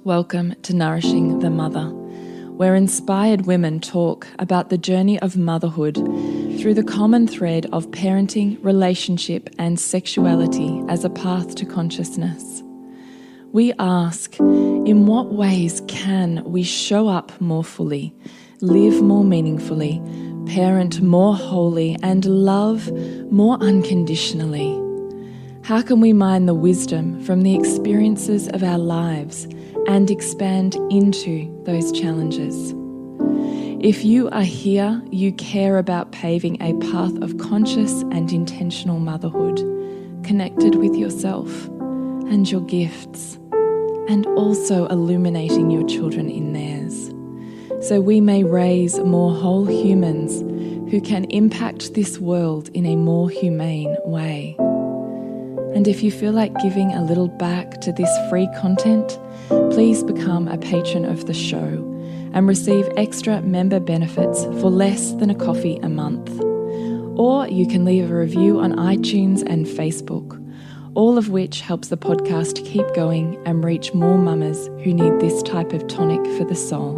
welcome to Nourishing the Mother, where inspired women talk about the journey of motherhood through the common thread of parenting, relationship, and sexuality as a path to consciousness. We ask, in what ways can we show up more fully, live more meaningfully, parent more wholly, and love more unconditionally? How can we mine the wisdom from the experiences of our lives and expand into those challenges? If you are here, you care about paving a path of conscious and intentional motherhood, connected with yourself and your gifts, and also illuminating your children in theirs, so we may raise more whole humans who can impact this world in a more humane way. And if you feel like giving a little back to this free content, please become a patron of the show and receive extra member benefits for less than a coffee a month. Or you can leave a review on iTunes and Facebook, all of which helps the podcast keep going and reach more mamas who need this type of tonic for the soul.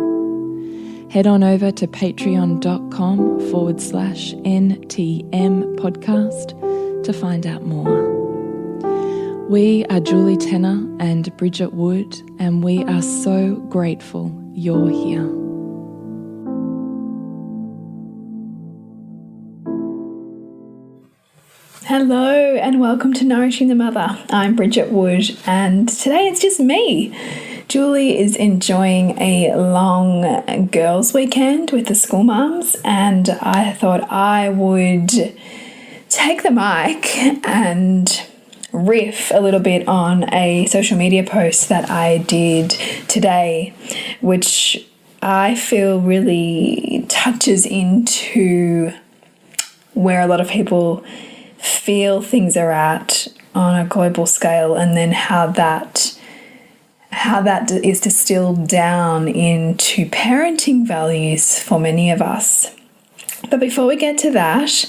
Head on over to patreon.com/NTM podcast to find out more. We are Julie Tenner and Bridget Wood, and we are so grateful you're here. Hello and welcome to Nourishing the Mother. I'm Bridget Wood, and today it's just me. Julie is enjoying a long girls' weekend with the school mums, and I thought I would take the mic and riff a little bit on a social media post that I did today, which I feel really touches into where a lot of people feel things are at on a global scale, and then how that is distilled down into parenting values for many of us. But before we get to that,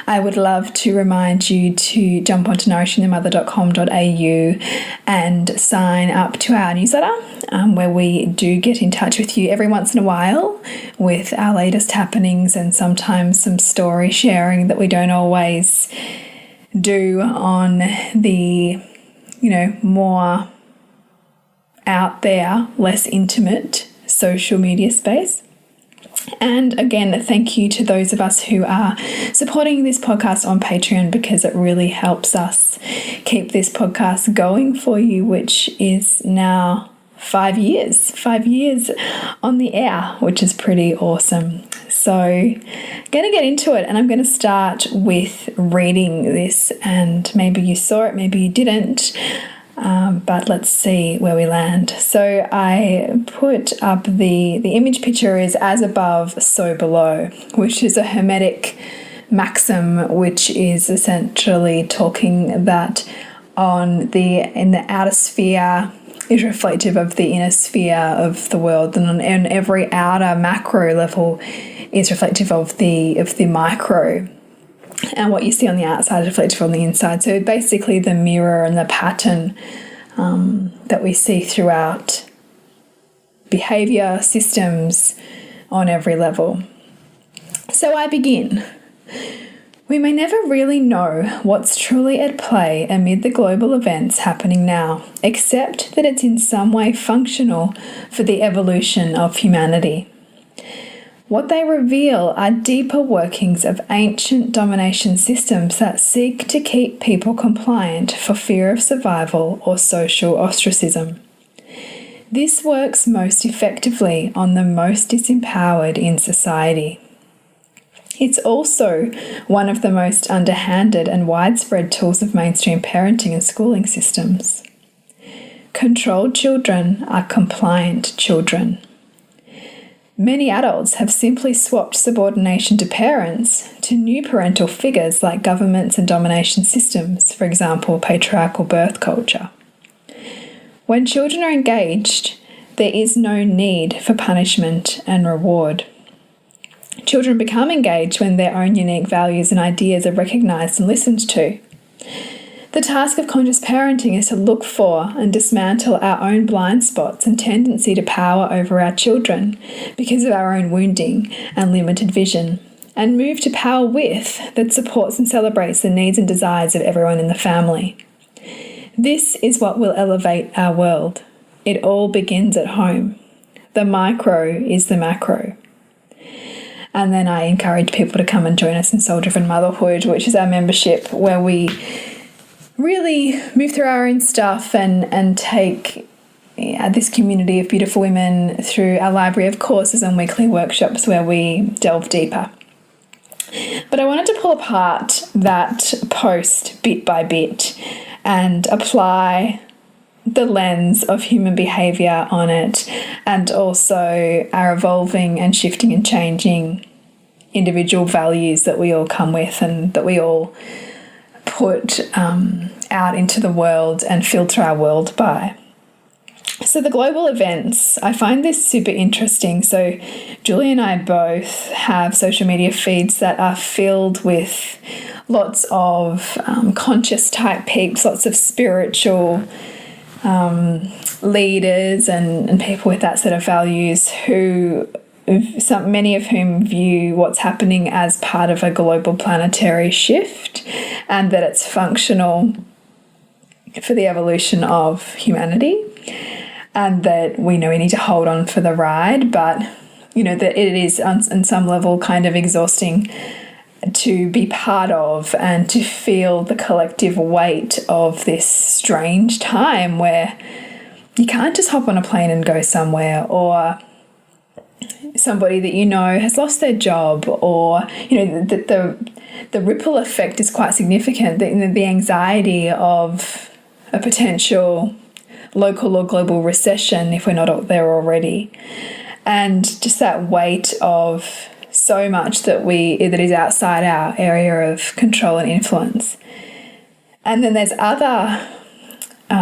I would love to remind you to jump onto nourishingthemother.com.au and sign up to our newsletter, where we do get in touch with you every once in a while with our latest happenings and sometimes some story sharing that we don't always do on the, more out there, less intimate social media space. And again, thank you to those of us who are supporting this podcast on Patreon, because it really helps us keep this podcast going for you, which is now 5 years on the air, which is pretty awesome. So I'm going to get into it, and I'm going to start with reading this, and maybe you saw it, maybe you didn't. But let's see where we land. So I put up the image picture is as above, so below, which is a Hermetic maxim, which is essentially talking that in the outer sphere is reflective of the inner sphere of the world, and on every outer macro level is reflective of the micro. And what you see on the outside is reflective on the inside. So basically the mirror and the pattern that we see throughout behaviour systems on every level. So I begin. We may never really know what's truly at play amid the global events happening now, except that it's in some way functional for the evolution of humanity. What they reveal are deeper workings of ancient domination systems that seek to keep people compliant for fear of survival or social ostracism. This works most effectively on the most disempowered in society. It's also one of the most underhanded and widespread tools of mainstream parenting and schooling systems. Controlled children are compliant children. Many adults have simply swapped subordination to parents to new parental figures like governments and domination systems, for example, patriarchal birth culture. When children are engaged, there is no need for punishment and reward. Children become engaged when their own unique values and ideas are recognised and listened to. The task of conscious parenting is to look for and dismantle our own blind spots and tendency to power over our children because of our own wounding and limited vision, and move to power with that supports and celebrates the needs and desires of everyone in the family. This is what will elevate our world. It all begins at home. The micro is the macro. And then I encourage people to come and join us in Soul Driven Motherhood, which is our membership where we really move through our own stuff and take this community of beautiful women through our library of courses and weekly workshops where we delve deeper. But I wanted to pull apart that post bit by bit and apply the lens of human behaviour on it, and also our evolving and shifting and changing individual values that we all come with and that we all put out into the world and filter our world by. So the global events, I find this super interesting. So Julie and I both have social media feeds that are filled with lots of conscious type peeps, lots of spiritual leaders and people with that set of values many of whom view what's happening as part of a global planetary shift, and that it's functional for the evolution of humanity, and that we know we need to hold on for the ride, but that it is on some level kind of exhausting to be part of and to feel the collective weight of this strange time where you can't just hop on a plane and go somewhere, or somebody that has lost their job, or the ripple effect is quite significant. The anxiety of a potential local or global recession if we're not there already, and just that weight of so much that is outside our area of control and influence. And then there's other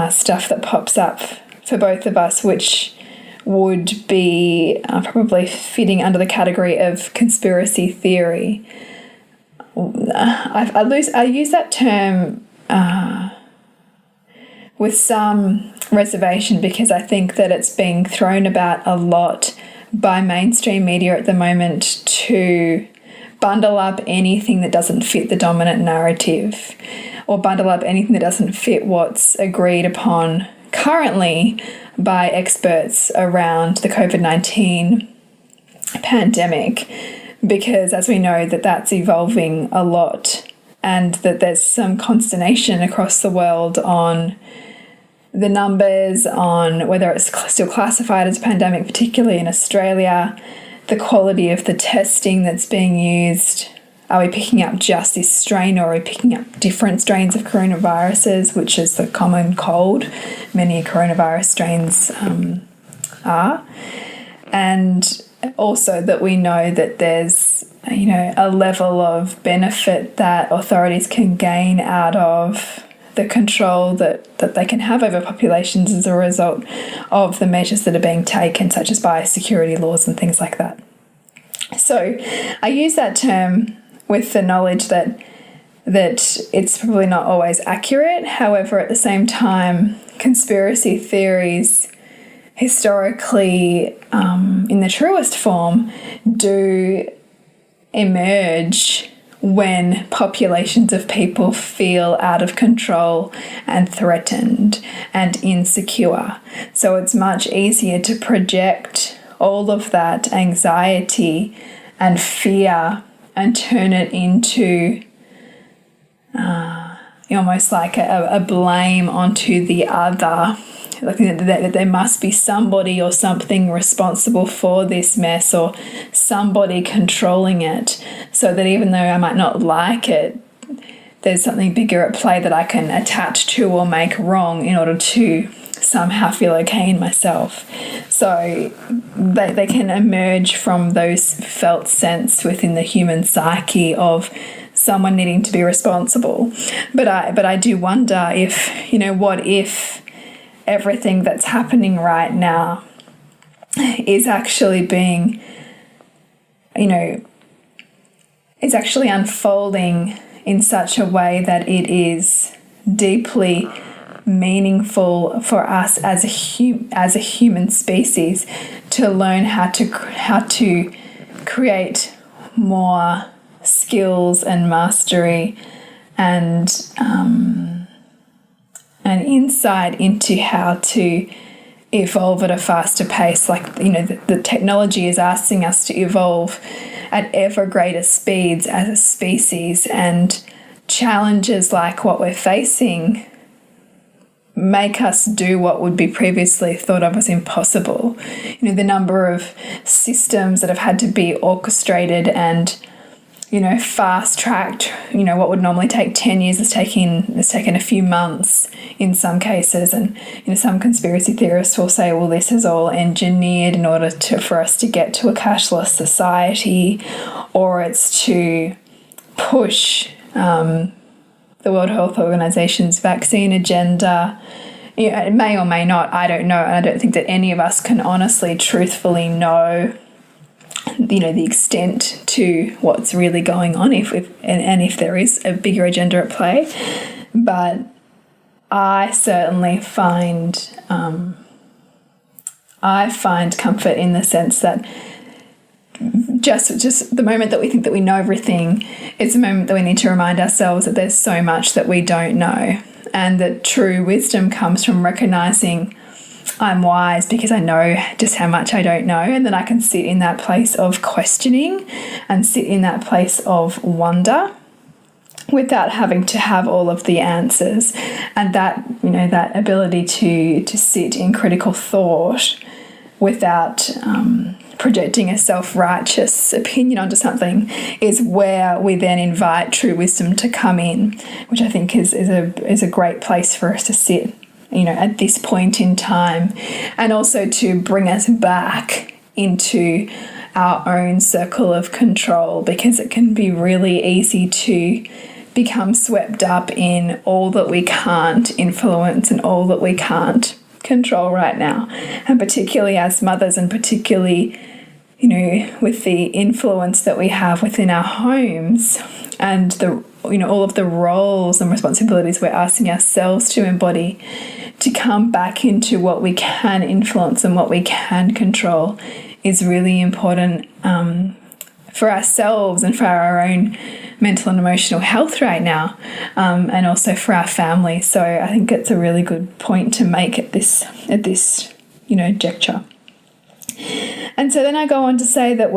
stuff that pops up for both of us, which would be probably fitting under the category of conspiracy theory. I use that term with some reservation because I think that it's being thrown about a lot by mainstream media at the moment to bundle up anything that doesn't fit the dominant narrative, or bundle up anything that doesn't fit what's agreed upon currently by experts around the COVID-19 pandemic, because as we know that's evolving a lot, and that there's some consternation across the world on the numbers, on whether it's still classified as a pandemic, particularly in Australia, the quality of the testing that's being used. Are we picking up just this strain, or are we picking up different strains of coronaviruses, which is the common cold many coronavirus strains are? And also that we know that there's a level of benefit that authorities can gain out of the control that they can have over populations as a result of the measures that are being taken, such as biosecurity laws and things like that. So I use that term with the knowledge that it's probably not always accurate. However, at the same time, conspiracy theories historically, in the truest form, do emerge when populations of people feel out of control and threatened and insecure. So it's much easier to project all of that anxiety and fear and turn it into almost like a blame onto the other. Like that there must be somebody or something responsible for this mess, or somebody controlling it, so that even though I might not like it, there's something bigger at play that I can attach to or make wrong in order to somehow feel okay in myself. So they can emerge from those felt sense within the human psyche of someone needing to be responsible. But I do wonder if, what if everything that's happening right now is actually being, is actually unfolding in such a way that it is deeply meaningful for us as a human species to learn how to create more skills and mastery and an insight into how to evolve at a faster pace. Like, the technology is asking us to evolve at ever greater speeds as a species, and challenges like what we're facing make us do what would be previously thought of as impossible. The number of systems that have had to be orchestrated and fast-tracked, what would normally take 10 years is taken a few months in some cases. And some conspiracy theorists will say, well, this is all engineered in order for us to get to a cashless society, or it's to push the World Health Organization's vaccine agenda. It may or may not, I don't know, and I don't think that any of us can honestly, truthfully know the extent to what's really going on, if there is a bigger agenda at play. But I certainly find comfort in the sense that just the moment that we think that we know everything, it's a moment that we need to remind ourselves that there's so much that we don't know, and that true wisdom comes from recognizing I'm wise because I know just how much I don't know, and then I can sit in that place of questioning and sit in that place of wonder without having to have all of the answers. And that, that ability to sit in critical thought without projecting a self-righteous opinion onto something is where we then invite true wisdom to come in, which I think is a great place for us to sit, at this point in time, and also to bring us back into our own circle of control, because it can be really easy to become swept up in all that we can't influence and all that we can't control right now. And particularly as mothers, and particularly with the influence that we have within our homes, and the all of the roles and responsibilities we're asking ourselves to embody, to come back into what we can influence and what we can control is really important for ourselves and for our own mental and emotional health right now, and also for our family. So I think it's a really good point to make at this juncture. And so then I go on to say that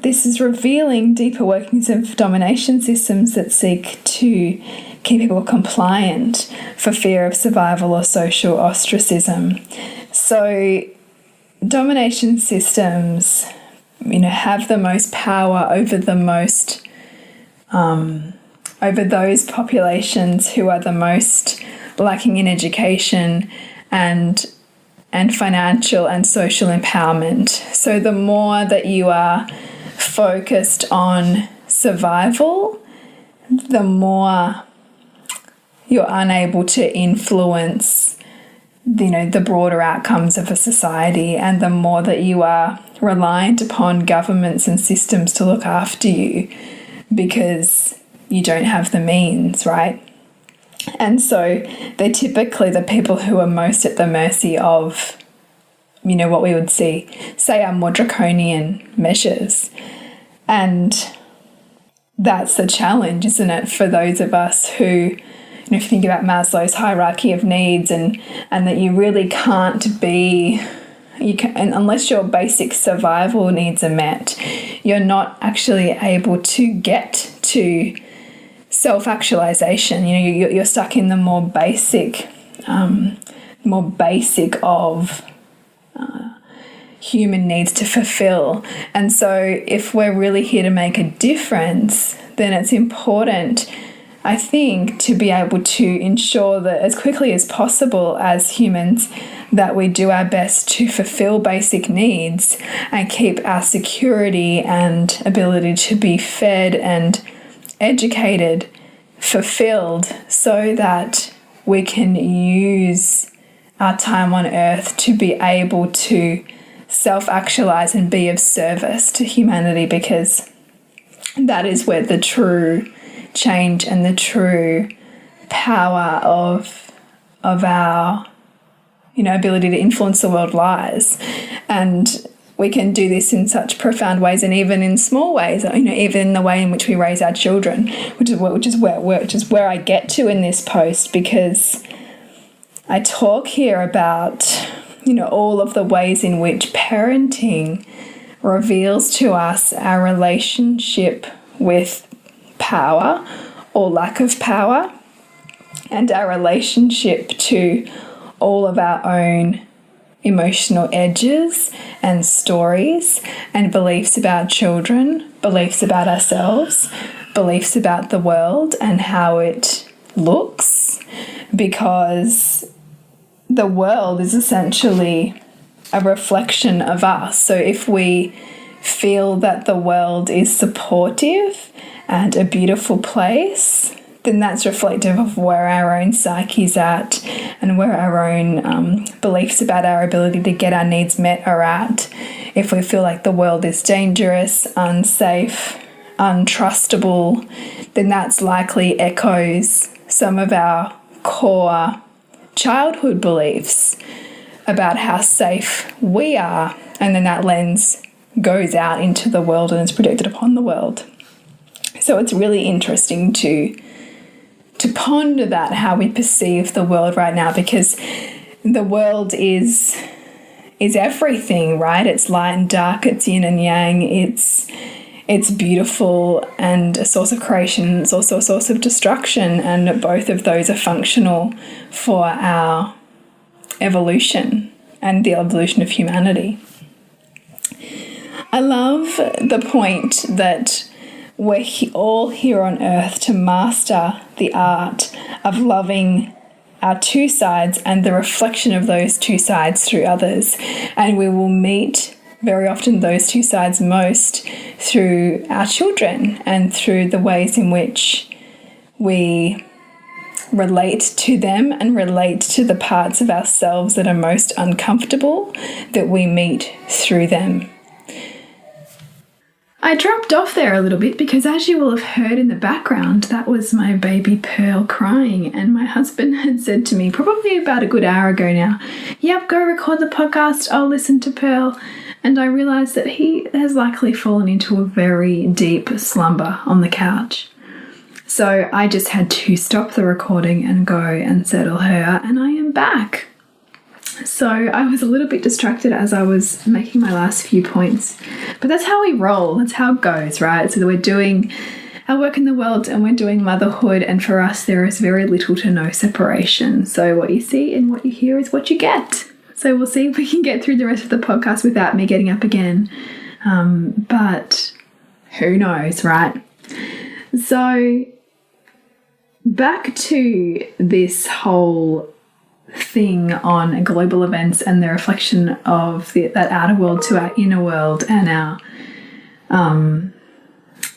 this is revealing deeper workings of domination systems that seek to keep people compliant for fear of survival or social ostracism. So domination systems, have the most power over over those populations who are the most lacking in education and financial and social empowerment. So the more that you are focused on survival, the more you're unable to influence the broader outcomes of a society, and the more that you are reliant upon governments and systems to look after you because you don't have the means, right? And so they're typically the people who are most at the mercy of, what we would say are more draconian measures. And that's the challenge, isn't it, for those of us who, if you think about Maslow's hierarchy of needs, and that you really can't be, unless your basic survival needs are met, you're not actually able to get to self-actualization. You're stuck in the more basic of human needs to fulfill. And so if we're really here to make a difference, then it's important, I think, to be able to ensure that as quickly as possible as humans that we do our best to fulfill basic needs and keep our security and ability to be fed and educated fulfilled, so that we can use our time on earth to be able to self-actualize and be of service to humanity, because that is where the true change and the true power of our ability to influence the world lies. And we can do this in such profound ways, and even in small ways, even in the way in which we raise our children, which is where I get to in this post, because I talk here about all of the ways in which parenting reveals to us our relationship with power or lack of power, and our relationship to all of our own emotional edges and stories and beliefs about children, beliefs about ourselves, beliefs about the world and how it looks, because the world is essentially a reflection of us. So if we feel that the world is supportive and a beautiful place, then that's reflective of where our own psyche's at and where our own beliefs about our ability to get our needs met are at. If we feel like the world is dangerous, unsafe, untrustable, then that's likely echoes some of our core childhood beliefs about how safe we are, and then that lens goes out into the world and is projected upon the world. So it's really interesting to ponder that, how we perceive the world right now, because the world is everything, right? It's light and dark, it's yin and yang, it's beautiful and a source of creation. It's also a source of destruction, and both of those are functional for our evolution and the evolution of humanity. I love the point that we're all here on earth to master the art of loving our two sides and the reflection of those two sides through others. And we will meet very often those two sides most through our children and through the ways in which we relate to them and relate to the parts of ourselves that are most uncomfortable, that we meet through them. I dropped off there a little bit because, as you will have heard in the background, that was my baby Pearl crying, and my husband had said to me probably about a good hour ago now, "Yep, go record the podcast, I'll listen to Pearl." And I realised that he has likely fallen into a very deep slumber on the couch. So I just had to stop the recording and go and settle her, and I am back. So I was a little bit distracted as I was making my last few points. But that's how we roll. That's how it goes, right? So that we're doing our work in the world and we're doing motherhood, and for us there is very little to no separation. So what you see and what you hear is what you get. So we'll see if we can get through the rest of the podcast without me getting up again. But who knows, right? So back to this whole thing on global events and the reflection of that outer world to our inner world and our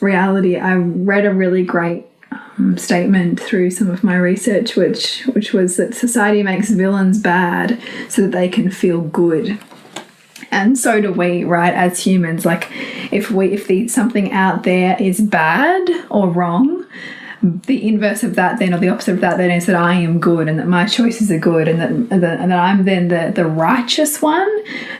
reality. I read a really great statement through some of my research, which was that society makes villains bad so that they can feel good. And so do we, right, as humans. Like if something out there is bad or wrong, the inverse of that then, or the opposite of that then, is that I am good and that my choices are good and that I'm then the righteous one,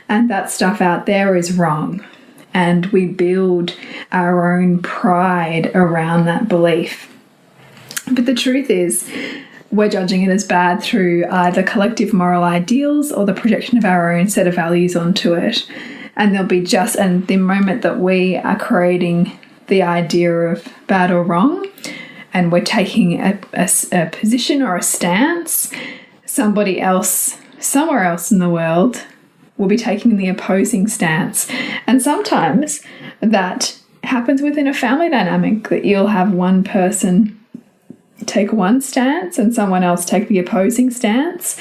and that stuff out there is wrong. And we build our own pride around that belief. But the truth is, we're judging it as bad through either collective moral ideals or the projection of our own set of values onto it. And the moment that we are creating the idea of bad or wrong, and we're taking a position or a stance, somebody else, somewhere else in the world, will be taking the opposing stance. And sometimes that happens within a family dynamic, that you'll have one person take one stance and someone else take the opposing stance.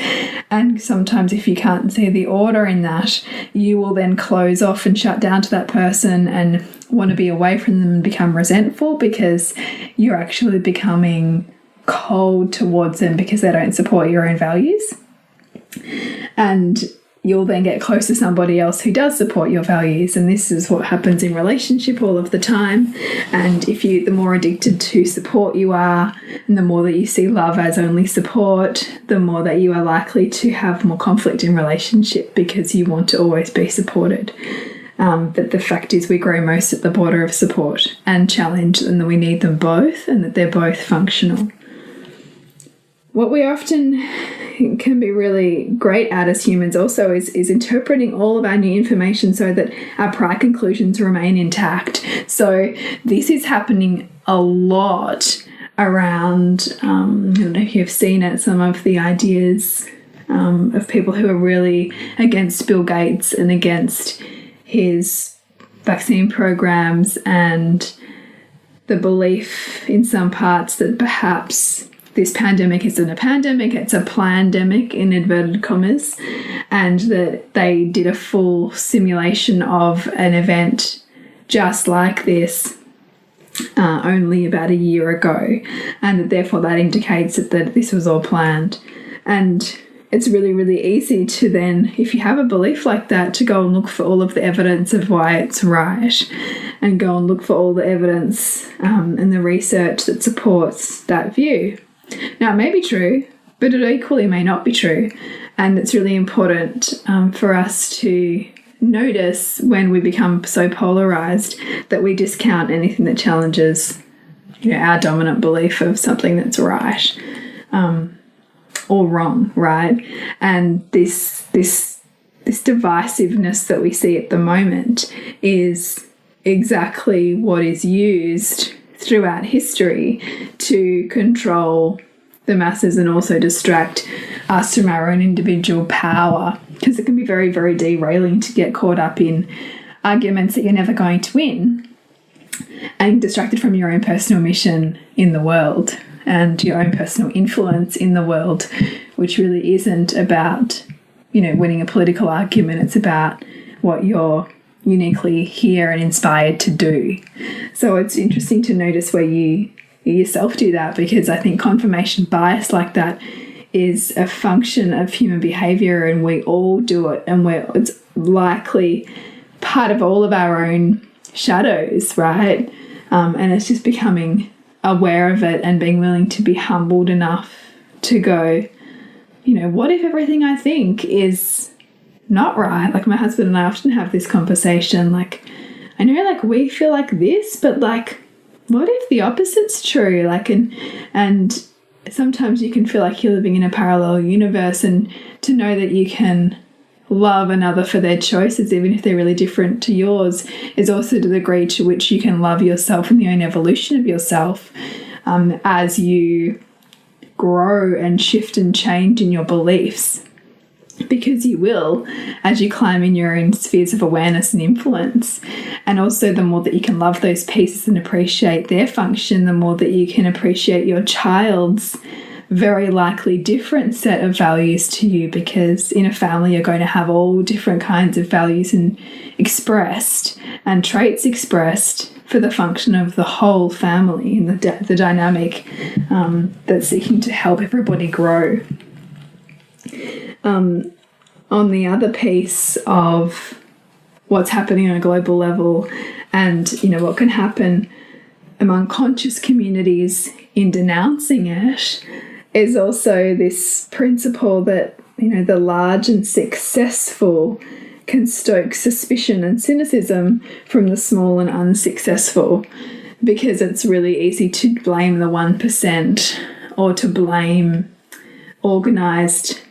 And sometimes if you can't see the order in that, you will then close off and shut down to that person and want to be away from them and become resentful because you're actually becoming cold towards them because they don't support your own values. And you'll then get close to somebody else who does support your values. And this is what happens in relationship all of the time. And the more addicted to support you are, and the more that you see love as only support, the more that you are likely to have more conflict in relationship because you want to always be supported. But the fact is we grow most at the border of support and challenge, and that we need them both and that they're both functional. What we often can be really great at as humans also is interpreting all of our new information so that our prior conclusions remain intact. So this is happening a lot around, I don't know if you've seen it, some of the ideas of people who are really against Bill Gates and against his vaccine programs, and the belief in some parts that perhaps this pandemic isn't a pandemic, it's a plandemic in inverted commas, and that they did a full simulation of an event just like this only about a year ago, and that therefore that indicates that this was all planned. And it's really, really easy to then, if you have a belief like that, to go and look for all of the evidence of why it's right, and go and look for all the evidence and the research that supports that view. Now, it may be true, but it equally may not be true. And it's really important for us to notice when we become so polarized that we discount anything that challenges our dominant belief of something that's right or wrong, right? And this divisiveness that we see at the moment is exactly what is used throughout history to control the masses and also distract us from our own individual power, because it can be very, very derailing to get caught up in arguments that you're never going to win and distracted from your own personal mission in the world and your own personal influence in the world, which really isn't about, winning a political argument. It's about what you're uniquely here and inspired to do. So it's interesting to notice where you yourself do that, because I think confirmation bias like that is a function of human behavior, and we all do it, and it's likely part of all of our own shadows, right? And it's just becoming aware of it and being willing to be humbled enough to go, what if everything I think is not right? Like, my husband and I often have this conversation, like, I know, like, we feel like this, but like, what if the opposite's true? Like, and sometimes you can feel like you're living in a parallel universe, and to know that you can love another for their choices, even if they're really different to yours, is also the degree to which you can love yourself and the own evolution of yourself as you grow and shift and change in your beliefs. Because you will, as you climb in your own spheres of awareness and influence. And also, the more that you can love those pieces and appreciate their function, the more that you can appreciate your child's very likely different set of values to you, because in a family you're going to have all different kinds of values and expressed and traits expressed for the function of the whole family and the dynamic that's seeking to help everybody grow. On the other piece of what's happening on a global level, and what can happen among conscious communities in denouncing it, is also this principle that the large and successful can stoke suspicion and cynicism from the small and unsuccessful, because it's really easy to blame the 1% or to blame organised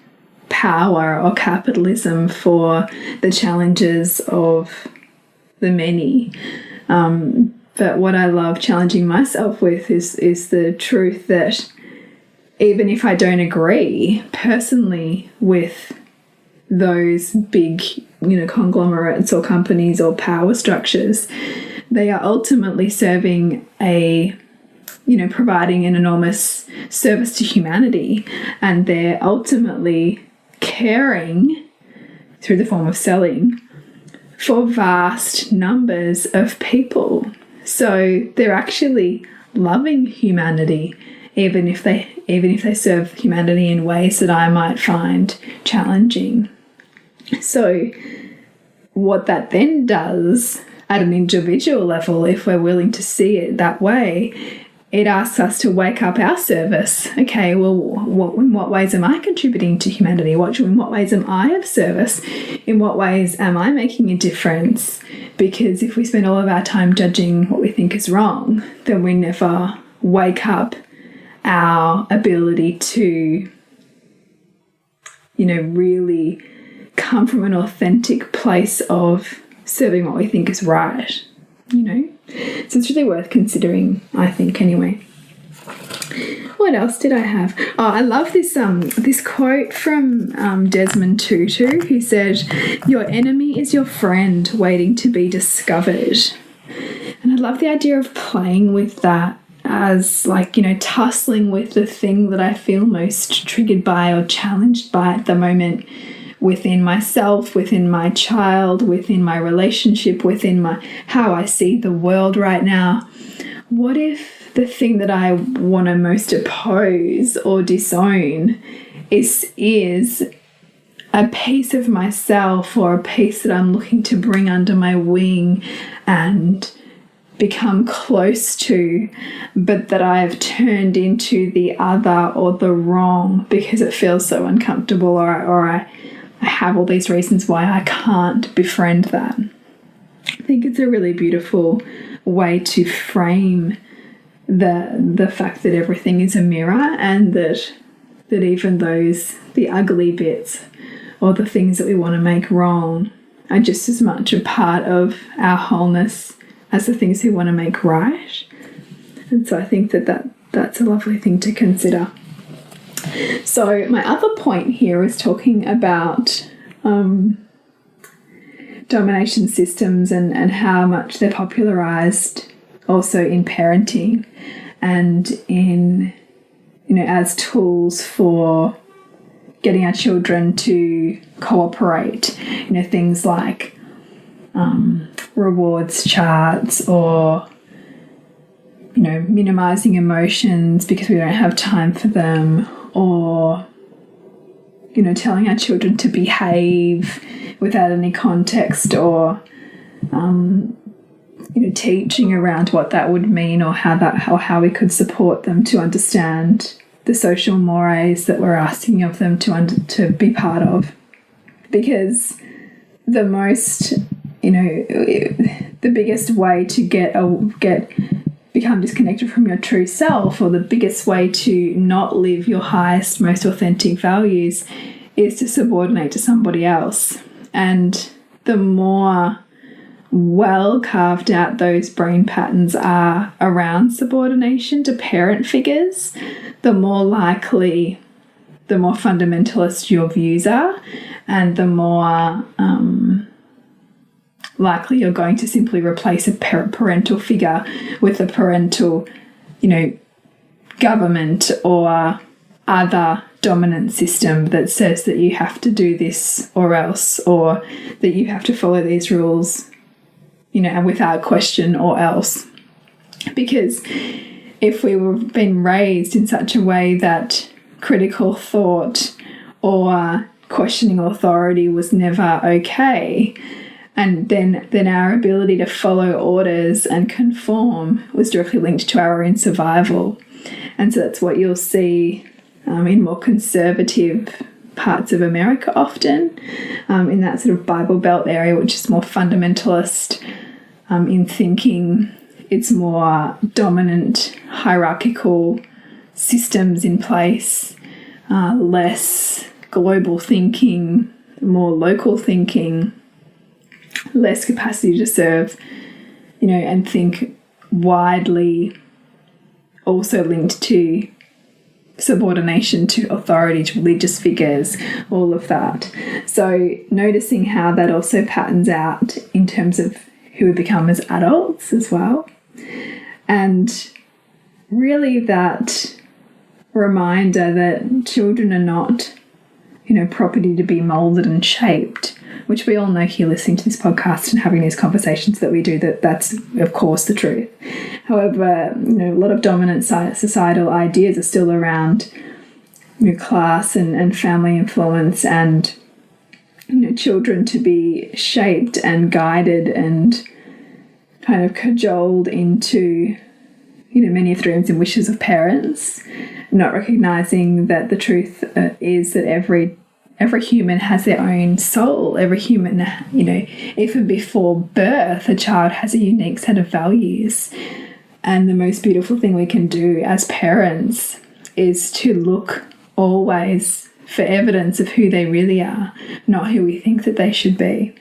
power or capitalism for the challenges of the many. But what I love challenging myself with is the truth that even if I don't agree personally with those big, conglomerates or companies or power structures, they are ultimately serving providing an enormous service to humanity, and they're ultimately caring through the form of selling for vast numbers of people. So they're actually loving humanity, even if they serve humanity in ways that I might find challenging. So what that then does at an individual level, if we're willing to see it that way, it asks us to wake up our service. Okay, well, in what ways am I contributing to humanity? In what ways am I of service? In what ways am I making a difference? Because if we spend all of our time judging what we think is wrong, then we never wake up our ability to, really come from an authentic place of serving what we think is right, So it's really worth considering, I think, anyway. What else did I have? Oh, I love this this quote from Desmond Tutu, who said, "Your enemy is your friend waiting to be discovered." And I love the idea of playing with that as tussling with the thing that I feel most triggered by or challenged by at the moment within myself, within my child, within my relationship, within how I see the world right now. What if the thing that I want to most oppose or disown is a piece of myself or a piece that I'm looking to bring under my wing and become close to, but that I've turned into the other or the wrong because it feels so uncomfortable, or I have all these reasons why I can't befriend that. I think it's a really beautiful way to frame the fact that everything is a mirror, and that even the ugly bits or the things that we want to make wrong are just as much a part of our wholeness as the things we want to make right. And so I think that's a lovely thing to consider. So my other point here is talking about domination systems and how much they're popularized also in parenting and in, as tools for getting our children to cooperate, things like rewards charts, or minimizing emotions because we don't have time for them, or telling our children to behave without any context, or teaching around what that would mean, or how we could support them to understand the social mores that we're asking of them to be part of. Because the most the biggest way to become disconnected from your true self, or the biggest way to not live your highest, most authentic values, is to subordinate to somebody else. And the more well carved out those brain patterns are around subordination to parent figures, the more likely, the more fundamentalist your views are, and the more likely you're going to simply replace a parental figure with a parental, government or other dominant system that says that you have to do this or else, or that you have to follow these rules, without question or else. Because if we were being raised in such a way that critical thought or questioning authority was never okay, and then our ability to follow orders and conform was directly linked to our own survival. And so that's what you'll see in more conservative parts of America often, in that sort of Bible Belt area, which is more fundamentalist in thinking. It's more dominant hierarchical systems in place, less global thinking, more local thinking, less capacity to serve, and think widely, also linked to subordination to authority, to religious figures, all of that. So noticing how that also patterns out in terms of who we become as adults as well. And really that reminder that children are not, property to be moulded and shaped, which we all know here listening to this podcast and having these conversations that we do, that's of course the truth. However, a lot of dominant societal ideas are still around class and family influence and children to be shaped and guided and kind of cajoled into, many of the dreams and wishes of parents, not recognizing that the truth is that every human has their own soul. Every human, even before birth, a child has a unique set of values. And the most beautiful thing we can do as parents is to look always for evidence of who they really are, not who we think that they should be.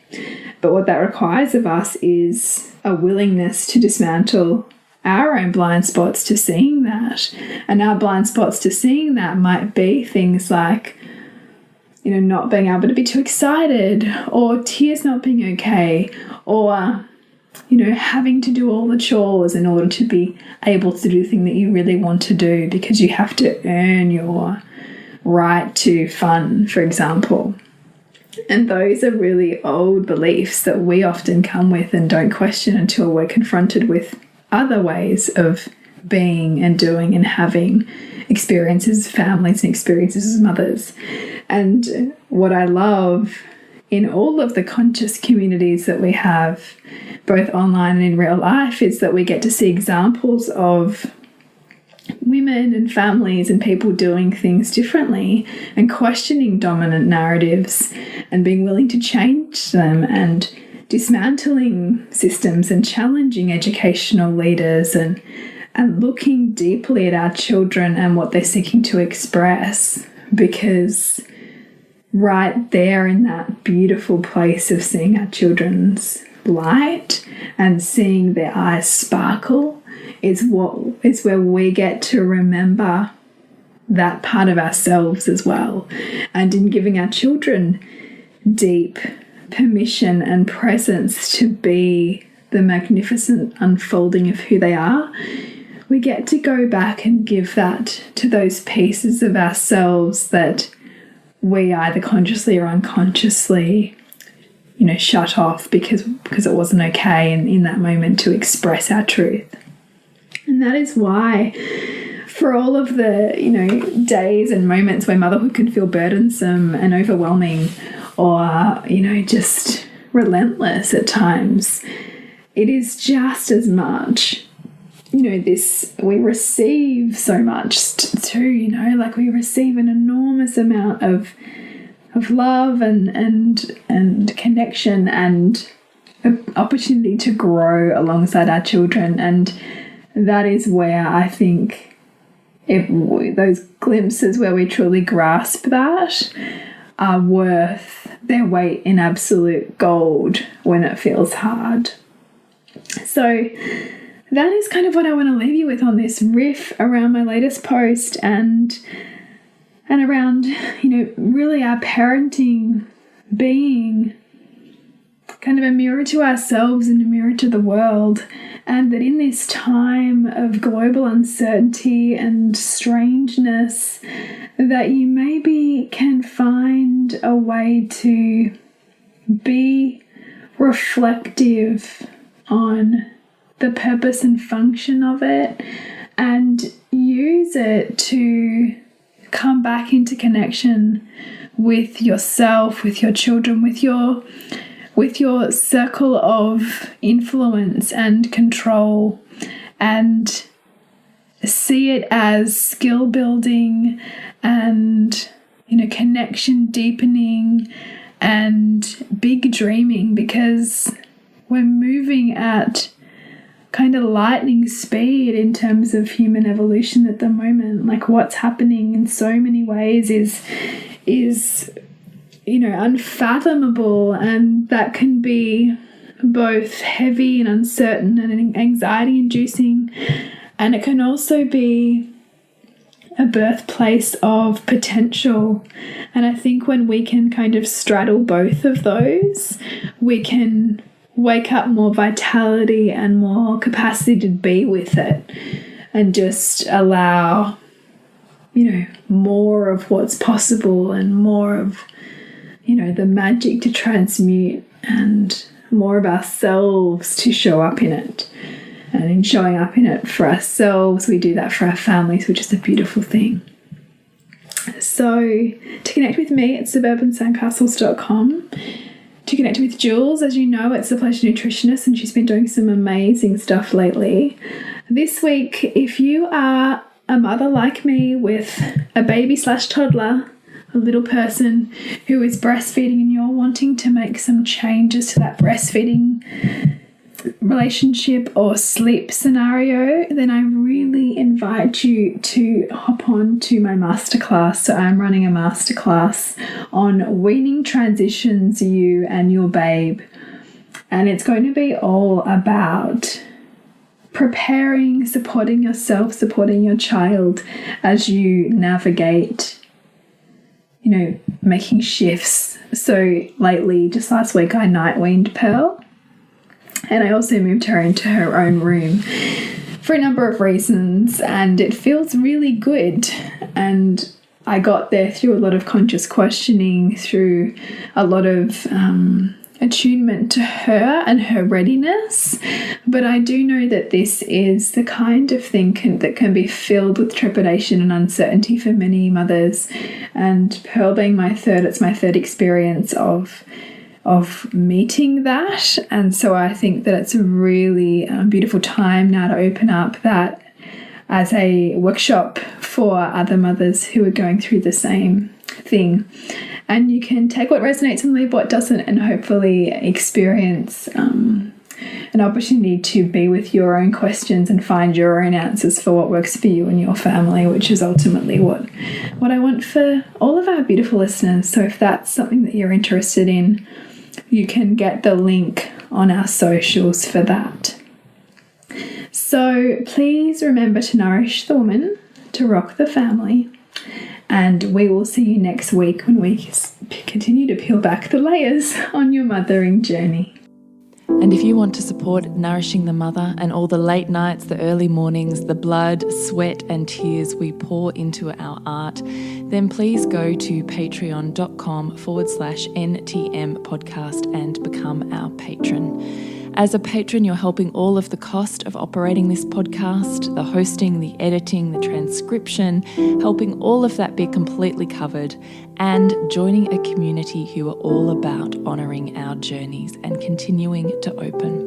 But what that requires of us is a willingness to dismantle our own blind spots to seeing that. And our blind spots to seeing that might be things like, not being able to be too excited, or tears not being okay, or, having to do all the chores in order to be able to do the thing that you really want to do because you have to earn your right to fun, for example. And those are really old beliefs that we often come with and don't question until we're confronted with other ways of being and doing and having experiences as families and experiences as mothers. And what I love in all of the conscious communities that we have, both online and in real life, is that we get to see examples of women and families and people doing things differently and questioning dominant narratives and being willing to change them and dismantling systems and challenging educational leaders and looking deeply at our children and what they're seeking to express, because right there in that beautiful place of seeing our children's light and seeing their eyes sparkle is where we get to remember that part of ourselves as well. And in giving our children deep permission and presence to be the magnificent unfolding of who they are, we get to go back and give that to those pieces of ourselves that we either consciously or unconsciously, shut off because it wasn't okay in that moment to express our truth. And that is why, for all of the, days and moments where motherhood can feel burdensome and overwhelming or, just relentless at times, it is just as much, we receive so much too, we receive an enormous amount of love and connection and opportunity to grow alongside our children. And that is where I think those glimpses where we truly grasp that are worth their weight in absolute gold when it feels hard. So that is kind of what I want to leave you with on this riff around my latest post and around, really our parenting being kind of a mirror to ourselves and a mirror to the world. And that in this time of global uncertainty and strangeness, that you maybe can find a way to be reflective on the purpose and function of it and use it to come back into connection with yourself, with your children, with your circle of influence and control, and see it as skill building and connection deepening and big dreaming, because we're moving at kind of lightning speed in terms of human evolution at the moment. Like, what's happening in so many ways is unfathomable, and that can be both heavy and uncertain and anxiety inducing, and it can also be a birthplace of potential. And I think when we can kind of straddle both of those, we can wake up more vitality and more capacity to be with it and just allow, more of what's possible and more of, the magic to transmute and more of ourselves to show up in it. And in showing up in it for ourselves, we do that for our families, which is a beautiful thing. So to connect with me, it's suburbansandcastles.com. To connect with Jules, as you know, it's the Pleasure Nutritionist, and she's been doing some amazing stuff lately. This week, if you are a mother like me with a baby/toddler, a little person who is breastfeeding, and you're wanting to make some changes to that breastfeeding relationship or sleep scenario, then I really invite you to hop on to my masterclass. So I'm running a masterclass on weaning transitions, you and your babe. And it's going to be all about preparing, supporting yourself, supporting your child as you navigate, making shifts. So lately, just last week, I night weaned Pearl. And I also moved her into her own room for a number of reasons, and it feels really good. And I got there through a lot of conscious questioning, through a lot of attunement to her and her readiness. But I do know that this is the kind of thing that can be filled with trepidation and uncertainty for many mothers. And Pearl being it's my third experience of meeting that, and so I think that it's a really beautiful time now to open up that as a workshop for other mothers who are going through the same thing. And you can take what resonates and leave what doesn't, and hopefully experience an opportunity to be with your own questions and find your own answers for what works for you and your family, which is ultimately what I want for all of our beautiful listeners. So if that's something that you're interested in, you can get the link on our socials for that. So please remember to nourish the woman, to rock the family, and we will see you next week when we continue to peel back the layers on your mothering journey. And if you want to support Nourishing the Mother and all the late nights, the early mornings, the blood, sweat and tears we pour into our art, then please go to patreon.com/NTM podcast and become our patron. As a patron, you're helping all of the cost of operating this podcast, the hosting, the editing, the transcription, helping all of that be completely covered, and joining a community who are all about honouring our journeys and continuing to open.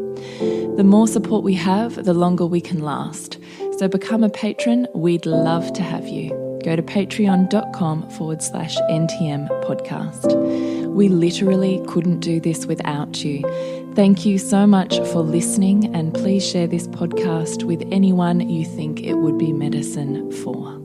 The more support we have, the longer we can last. So become a patron. We'd love to have you. Go to patreon.com/NTM podcast. We literally couldn't do this without you. Thank you so much for listening, and please share this podcast with anyone you think it would be medicine for.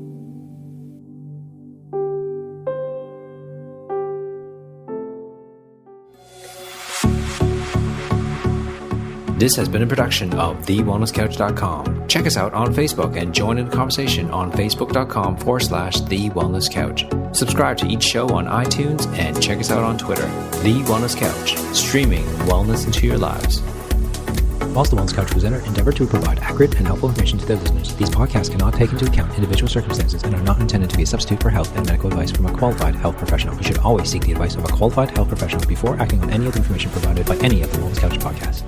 This has been a production of TheWellnessCouch.com. Check us out on Facebook and join in the conversation on Facebook.com/TheWellnessCouch. Subscribe to each show on iTunes and check us out on Twitter. The Wellness Couch, streaming wellness into your lives. Whilst the Wellness Couch presenter endeavor to provide accurate and helpful information to their listeners, these podcasts cannot take into account individual circumstances and are not intended to be a substitute for health and medical advice from a qualified health professional. You should always seek the advice of a qualified health professional before acting on any of the information provided by any of the Wellness Couch podcasts.